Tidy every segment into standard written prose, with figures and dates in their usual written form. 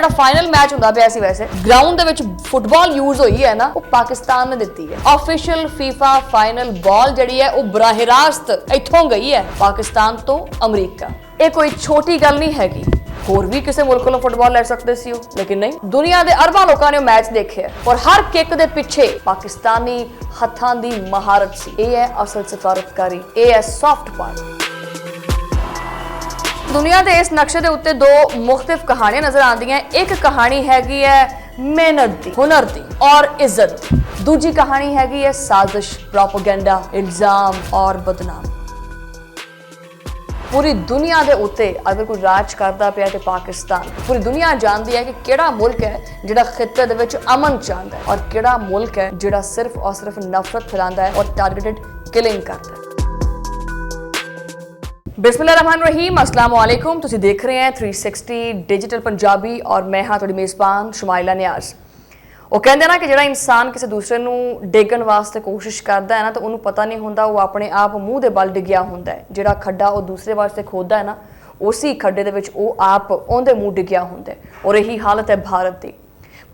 ਜਿਹੜਾ final match ਹੁੰਦਾ ਪਿਆ ਸੀ ਵੈਸੇ ਗਰਾਊਂਡ ਦੇ ਵਿੱਚ ਫੁੱਟਬਾਲ ਯੂਜ਼ ਹੋਈ ਹੈ ਨਾ, ਉਹ ਪਾਕਿਸਤਾਨ ਨੇ ਦਿੱਤੀ ਹੈ। ਆਫੀਸ਼ੀਅਲ ਫੀਫਾ ਫਾਈਨਲ ਬਾਲ ਜਿਹੜੀ ਹੈ ਉਹ ਬਰਾਹ ਰਾਸਤ ਇੱਥੋਂ ਗਈ ਹੈ ਪਾਕਿਸਤਾਨ ਤੋਂ ਅਮਰੀਕਾ। ਇਹ ਕੋਈ ਛੋਟੀ ਗੱਲ ਨਹੀਂ ਹੈਗੀ। ਹੋਰ ਵੀ ਕਿਸੇ ਮੁਲਕ ਨੂੰ ਫੁੱਟਬਾਲ ਲੈ ਸਕਦੇ ਸੀ ਉਹ, ਲੇਕਿਨ ਨਹੀਂ। ਦੁਨੀਆ ਦੇ ਅਰਬਾਂ ਲੋਕਾਂ ਨੇ ਉਹ ਮੈਚ ਦੇਖਿਆ ਔਰ ਹਰ ਕਿੱਕ ਦੇ ਪਿੱਛੇ ਪਾਕਿਸਤਾਨੀ ਹੱਥਾਂ ਦੀ ਮਹਾਰਤ ਸੀ। ਇਹ ਹੈ ਅਸਲ ਸਫਾਰਤਕਾਰੀ, ਇਹ ਹੈ ਸੌਫਟ ਪਾਵਰ। दुनिया के इस नक्शे के उत्ते दो मुख्तलिफ कहानियां नजर आंदियां। एक कहानी हैगी है मेहनत दी, हुनर दी और इज्जत दी। दूजी कहानी हैगी है साजिश, प्रोपेगेंडा, इल्जाम और बदनाम। पूरी दुनिया के उत्ते अगर कोई राज करता पिया तो पाकिस्तान। पूरी दुनिया जानती है कि केड़ा मुल्क है जिहड़ा खित्ते दे विच अमन चाहता है और केड़ा मुल्क है जिहड़ा सिर्फ और सिर्फ नफरत फैलांदा है और टारगेटेड किलिंग करता है। बिस्मिल्लाहिर्रहमानिर्रहीम, अस्सलाम वालेकुम। तुसी देख रहे हैं 360 डिजिटल पंजाबी और मैं हाँ तुहाडी मेज़बान शुमाइला नियाज़। वो कहते ना कि जिहड़ा इंसान किसी दूसरे नूं डेगण वास्ते कोशिश करता है ना, तो उन्होंने पता नहीं होंदा वो अपने आप मूँह दे बल डिग्या होंदा है। जिहड़ा खड्डा वो दूसरे वास्ते खोददा है ना, उसी खड्डे दे विच वो आप उहदे मूँह डिग्या होंदा है। और यही हालत है भारत की।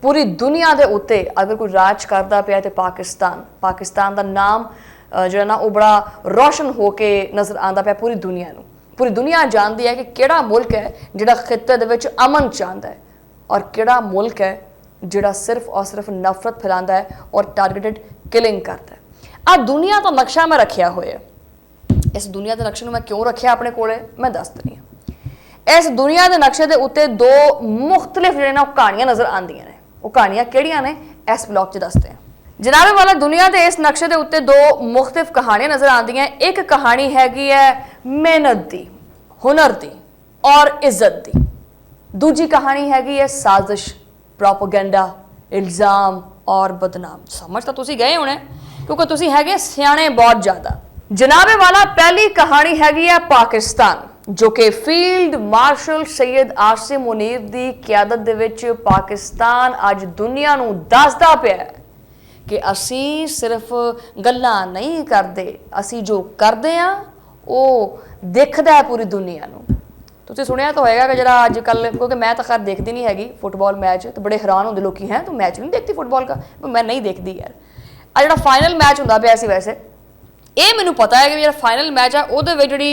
पूरी दुनिया के उत्ते अगर कोई राज करता पिया तो पाकिस्तान का नाम जो ना वो बड़ा रोशन होके नज़र आता पाया पूरी दुनिया नूं। पूरी दुनिया जानती है कि केड़ा मुल्क है जिहड़ा खित्ते दे विच अमन चाहता है और केड़ा मुल्क है जिहड़ा सिर्फ और सिर्फ नफरत फैलांदा है और टारगेटेड किलिंग करता है। आ दुनिया का नक्शा मैं रखिया होया। इस दुनिया के नक्शे नूं मैं क्यों रखिया अपने कोले, मैं दस दनी हां। इस दुनिया के नक्शे के उत्ते दो मुख्तलिफ जिहड़े ना कहानियां नज़र आंदियां ने। वो कहानियां किहड़ियां ने इस ब्लॉग च दसदे हां। जनाबे वाला दुनिया के इस नक्शे के उत्ते दो मुख्तलिफ कहानियां नजर आंदियां। एक कहानी हैगी है मेहनत दी, हुनर दी और इज्जत दी। दूजी कहानी हैगी है साजिश, प्रोपेगेंडा, इल्जाम और बदनाम। समझ तो तुसी गए होने क्योंकि तुसी हैगे सियाणे बहुत ज़्यादा। जनाबे वाला पहली कहानी हैगी है पाकिस्तान, जो कि फील्ड मार्शल सैयद आसिम मुनीर दी क्यादत दे विच पाकिस्तान अज दुनिया नूं दसदा पिया है कि असी सिर्फ गल्लां नहीं करते, असी जो करते हैं वो दिखता है पूरी दुनिया नूं। तुसीं सुनिया तो होएगा कि जरा अजकल, क्योंकि मैं तो खैर देखती नहीं हैगी फुटबॉल मैच, तो बड़े हैरान होंदे लोग हैं तो मैच नहीं देखती फुटबॉल का। मैं नहीं देखती यार। आ जिहड़ा फाइनल मैच हुंदा पिया सी वैसे ये मैनूं पता है कि जिहड़ा फाइनल मैच है उहदे विच जिहड़ी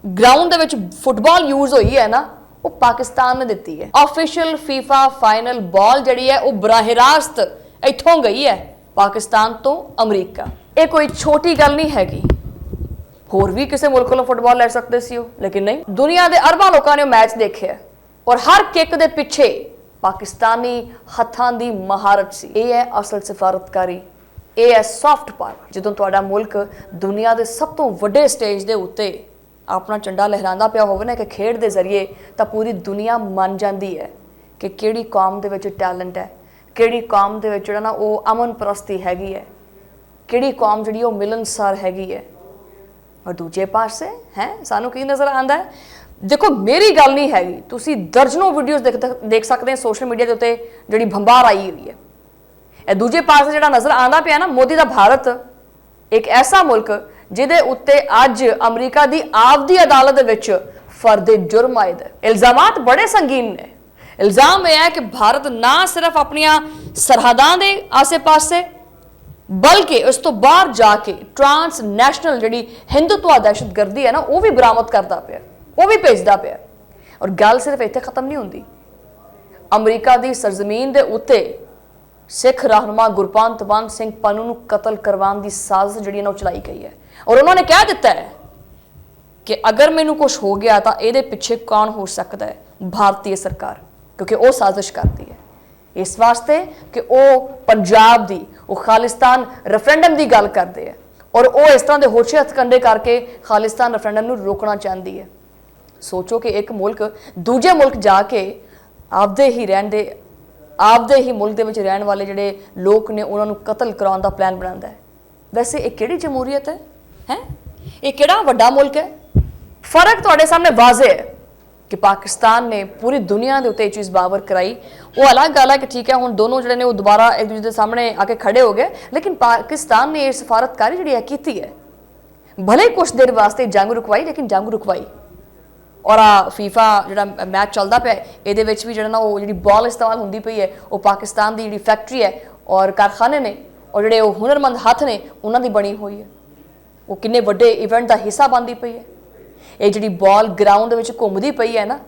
ग्राउंड दे विच फुटबॉल यूज़ होई है ना, वो पाकिस्तान ने दित्ती है। ऑफिशियल फीफा फाइनल बॉल जिहड़ी है वो बराह रास्त इत्थों गई है पाकिस्तान तो अमरीका। ये कोई छोटी गल नहीं हैगी। होर भी किसी मुल्क को फुटबॉल ले सकते सी, लेकिन नहीं। दुनिया के अरबां लोगों ने मैच देखा और हर किक के पिछे पाकिस्तानी हत्थां दी महारत सी। ये है असल सफारतकारी, ये है सॉफ्ट पावर। जदों तुहाडा मुल्क दुनिया के सब तो वड्डे स्टेज के उत्ते अपना झंडा लहरांदा पिया होवे ना कि खेड के जरिए, तो पूरी दुनिया मन जाती है कि किहड़ी कौम दे विच टैलेंट है, किहड़ी कौम दे विच जिहड़ा ना वो अमन परस्ती हैगी है, किहड़ी कौम जिहड़ी वो मिलनसार हैगी है। और दूजे पासे हैं सानू की नज़र आंदा है। देखो मेरी गल नहीं हैगी, तुसी दर्जनों वीडियोज़ देख सकते हैं सोशल मीडिया के उत्ते जिहड़ी भंबार आई हुई है। ये दूजे पासे जिहड़ा नज़र आंदा पिया ना मोदी दा भारत, एक ऐसा मुल्क जिहदे उत्ते अज अमरीका दी आपदी अदालत दे विच फर्दे जुर्म आयद है। इल्जामात बड़े संगीन ने। इल्जाम यह है कि भारत ना सिर्फ अपनिया सरहदां दे आसे पासे बल्कि उस तो बाहर जाके ट्रांसनैशनल जिहड़ी हिंदुत्व दहशतगर्दी है ना, वो भी बरामद करता पिया, वो भी भेजदा पिया। और गल सिर्फ इत्थे खत्म नहीं होंदी। अमरीका की सरजमीन के उत्ते सिख रहनुमा गुरपंत मान सिंह पन्नू नूं कतल करवाने की साजिश जिहड़ी ना चलाई गई है। और उन्होंने कह दिता है कि अगर मैनू कुछ हो गया तो ये पिछे कौन हो सकता है, भारतीय सरकार, क्योंकि वो साजिश करती है इस वास्ते कि वो पंजाब दी वो खालिस्तान रेफरेंडम की गल करते हैं और वो इस तरह के होशे हथकंडे करके खालिस्तान रेफरेंडम नूं रोकना चाहती है। सोचो कि एक मुल्क दूजे मुल्क जाके आपदे ही मुल्क दे विच रहने वाले जिहड़े लोग ने उन्होंने कतल कराउण दा प्लान बनाता है। वैसे एक किहड़ी जमहूरीयत है? ये किहड़ा वड्डा मुल्क है? फर्क तुहाडे सामने वाज़े है कि पाकिस्तान ने पूरी दुनिया के उत्ते चीज़ बावर कराई। वो अलग गल है कि ठीक है हुण दोनों जिहड़े ने वो दोबारा एक दूसरे के सामने आके खड़े हो गए, लेकिन पाकिस्तान ने ये सफारतकारी जिहड़ी है कीती है। भले कुछ देर वास्ते जंग रुकवाई, लेकिन जंग रुकवाई। ਔਰ ਆ ਫੀਫਾ ਜਿਹੜਾ ਮੈਚ ਚੱਲਦਾ ਪਿਆ ਇਹਦੇ ਵਿੱਚ ਵੀ ਜਿਹੜਾ ਨਾ ਉਹ ਜਿਹੜੀ ਬਾਲ ਇਸਤੇਮਾਲ ਹੁੰਦੀ ਪਈ ਹੈ ਉਹ ਪਾਕਿਸਤਾਨ ਦੀ ਜਿਹੜੀ ਫੈਕਟਰੀ ਹੈ ਔਰ ਕਾਰਖਾਨੇ ਨੇ ਔਰ ਜਿਹੜੇ ਉਹ ਹੁਨਰਮੰਦ ਹੱਥ ਨੇ ਉਹਨਾਂ ਦੀ ਬਣੀ ਹੋਈ ਹੈ। ਉਹ ਕਿੰਨੇ ਵੱਡੇ ਇਵੈਂਟ ਦਾ ਹਿੱਸਾ ਬਣਦੀ ਪਈ ਹੈ। ਇਹ ਜਿਹੜੀ ਬਾਲ ਗਰਾਊਂਡ ਦੇ ਵਿੱਚ ਘੁੰਮਦੀ ਪਈ ਹੈ ਨਾ,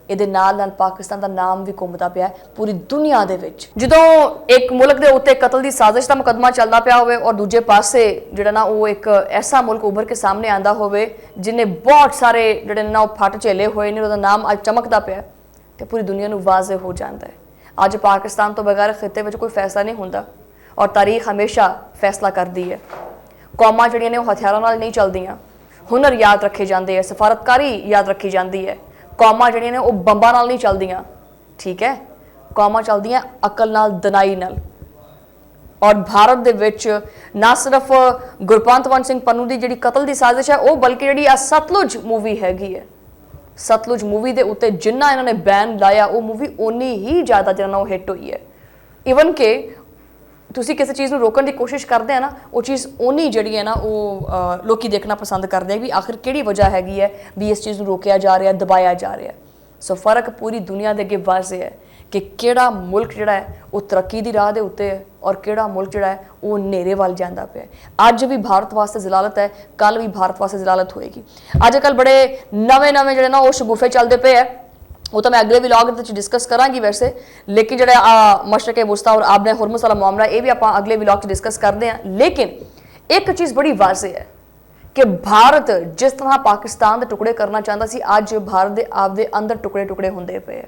ਇਹਦੇ ਨਾਲ ਨਾਲ ਪਾਕਿਸਤਾਨ ਦਾ ਨਾਮ ਵੀ ਘੁੰਮਦਾ ਪਿਆ ਪੂਰੀ ਦੁਨੀਆ ਦੇ ਵਿੱਚ। ਜਦੋਂ ਇੱਕ ਮੁਲਕ ਦੇ ਉੱਤੇ ਕਤਲ ਦੀ ਸਾਜ਼ਿਸ਼ ਦਾ ਮੁਕੱਦਮਾ ਚੱਲਦਾ ਪਿਆ ਹੋਵੇ ਔਰ ਦੂਜੇ ਪਾਸੇ ਜਿਹੜਾ ਨਾ ਉਹ ਇੱਕ ਐਸਾ ਮੁਲਕ ਉੱਭਰ ਕੇ ਸਾਹਮਣੇ ਆਂਦਾ ਹੋਵੇ ਜਿਨੇ ਬਹੁਤ ਸਾਰੇ ਜਿਹੜੇ ਨਾ ਉਹ ਫੱਟ ਝੇਲੇ ਹੋਏ ਨੇ, ਉਹਦਾ ਨਾਮ ਅੱਜ ਚਮਕਦਾ ਪਿਆ ਤੇ ਪੂਰੀ ਦੁਨੀਆ ਨੂੰ ਵਾਜ਼ਿਹ ਹੋ ਜਾਂਦਾ ਹੈ। ਅੱਜ ਪਾਕਿਸਤਾਨ ਤੋਂ ਬਗੈਰ ਖਿੱਤੇ ਵਿੱਚ ਕੋਈ ਫੈਸਲਾ ਨਹੀਂ ਹੁੰਦਾ ਔਰ ਤਾਰੀਖ ਹਮੇਸ਼ਾ ਫੈਸਲਾ ਕਰਦੀ ਹੈ। ਕੌਮਾਂ ਜਿਹੜੀਆਂ ਨੇ ਉਹ ਹਥਿਆਰਾਂ ਨਾਲ ਨਹੀਂ ਚੱਲਦੀਆਂ, ਹੁਨਰ ਯਾਦ ਰੱਖੇ ਜਾਂਦੇ ਆ, ਸਫਾਰਤਕਾਰੀ ਯਾਦ ਰੱਖੀ ਜਾਂਦੀ ਹੈ। ਕੌਮਾਂ ਜਿਹੜੀਆਂ ਨੇ ਉਹ ਬੰਬਾਂ ਨਾਲ ਨਹੀਂ ਚੱਲਦੀਆਂ, ਠੀਕ ਹੈ, ਕੌਮਾਂ ਚੱਲਦੀਆਂ ਅਕਲ ਨਾਲ, ਦਨਾਈ ਨਾਲ। ਔਰ ਭਾਰਤ ਦੇ ਵਿੱਚ ਨਾ ਸਿਰਫ ਗੁਰਪੰਤ ਵੰਸ਼ ਸਿੰਘ ਪੰਨੂ ਦੀ ਜਿਹੜੀ ਕਤਲ ਦੀ ਸਾਜ਼ਿਸ਼ ਹੈ ਉਹ, ਬਲਕਿ ਜਿਹੜੀ ਆ ਸਤਲੁਜ ਮੂਵੀ ਹੈਗੀ ਹੈ, ਸਤਲੁਜ ਮੂਵੀ ਦੇ ਉੱਤੇ ਜਿੰਨਾ ਇਹਨਾਂ ਨੇ ਬੈਨ ਲਾਇਆ ਉਹ ਮੂਵੀ ਓਨੀ ਹੀ ਜ਼ਿਆਦਾ ਜਿਹੜਾ ਨਾ ਉਹ ਹਿੱਟ ਹੋਈ ਹੈ। ਈਵਨ ਕਿ ਤੁਸੀਂ ਕਿਸੇ ਚੀਜ਼ ਨੂੰ ਰੋਕਣ ਦੀ ਕੋਸ਼ਿਸ਼ ਕਰਦੇ ਆ ਨਾ, ਉਹ ਚੀਜ਼ ਓਨੀ ਜਿਹੜੀ ਹੈ ਨਾ ਉਹ ਲੋਕੀ ਦੇਖਣਾ ਪਸੰਦ ਕਰਦੇ ਆ ਵੀ ਆਖਿਰ ਕਿਹੜੀ ਵਜ੍ਹਾ ਹੈਗੀ ਹੈ ਵੀ ਇਸ ਚੀਜ਼ ਨੂੰ ਰੋਕਿਆ ਜਾ ਰਿਹਾ, ਦਬਾਇਆ ਜਾ ਰਿਹਾ। ਸੋ ਫਰਕ ਪੂਰੀ ਦੁਨੀਆ ਦੇ ਅੱਗੇ ਵਾਜ਼ਿਹ ਹੈ ਕਿ ਕਿਹੜਾ ਮੁਲਕ ਜਿਹੜਾ ਹੈ ਉਹ ਤਰੱਕੀ ਦੀ ਰਾਹ ਦੇ ਉੱਤੇ ਹੈ ਔਰ ਕਿਹੜਾ ਮੁਲਕ ਜਿਹੜਾ ਹੈ ਉਹ ਹਨੇਰੇ ਵੱਲ ਜਾਂਦਾ ਪਿਆ। ਅੱਜ ਵੀ ਭਾਰਤ ਵਾਸਤੇ ਜ਼ਲਾਲਤ ਹੈ, ਕੱਲ ਵੀ ਭਾਰਤ ਵਾਸਤੇ ਜ਼ਲਾਲਤ ਹੋਏਗੀ। ਅੱਜ ਕੱਲ੍ਹ ਬੜੇ ਨਵੇਂ ਜਿਹੜੇ ਨਾ ਉਹ ਸ਼ਗੂਫੇ ਚੱਲਦੇ ਪਏ ਹੈ, वो तो मैं अगले व्लॉग में डिस्कस करांगी वैसे, लेकिन जो मशरक़ वुस्ता और आबने हुरमुज़ वाला मामला ये भी आप अगले व्लॉग में डिस्कस करते हैं। लेकिन एक चीज़ बड़ी वाज़ेह है कि भारत जिस तरह पाकिस्तान के टुकड़े करना चाहता सी, अज भारत के आपदे अंदर टुकड़े टुकड़े होंदे पे।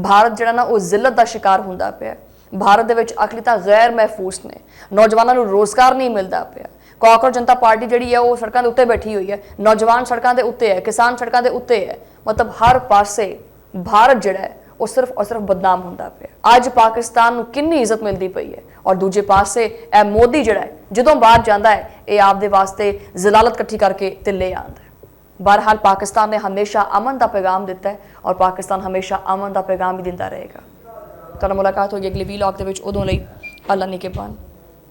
भारत जो ना वो जिल्लत का शिकार होंदा पे। भारत के अकलीतां गैर महफूज ने, नौजवानों को रोज़गार नहीं मिलता पाया। कांग्रेस जनता पार्टी जी है वो सड़कों के उत्ते बैठी हुई है, नौजवान सड़कों के उत्ते है, किसान सड़कों के उत्ते है। मतलब हर पासे भारत जिहड़ा है वो सिर्फ और सिर्फ बदनाम होंदा पिया। अज पाकिस्तान नूं कितनी इज्जत मिलती पई है और दूजे पासे ए मोदी जिहड़ा है जदों बाहर जाता है ये आपदे वास्ते जलालत इकट्ठी करके ते ले आंदा है। बहरहाल पाकिस्तान ने हमेशा अमन का पैगाम दिता है और पाकिस्तान हमेशा अमन का पैगाम भी दिंदा रहेगा। तुहानूं मुलाकात होगी अगले व्लॉग दे विच, उदों लई अल्लाह निगहबान।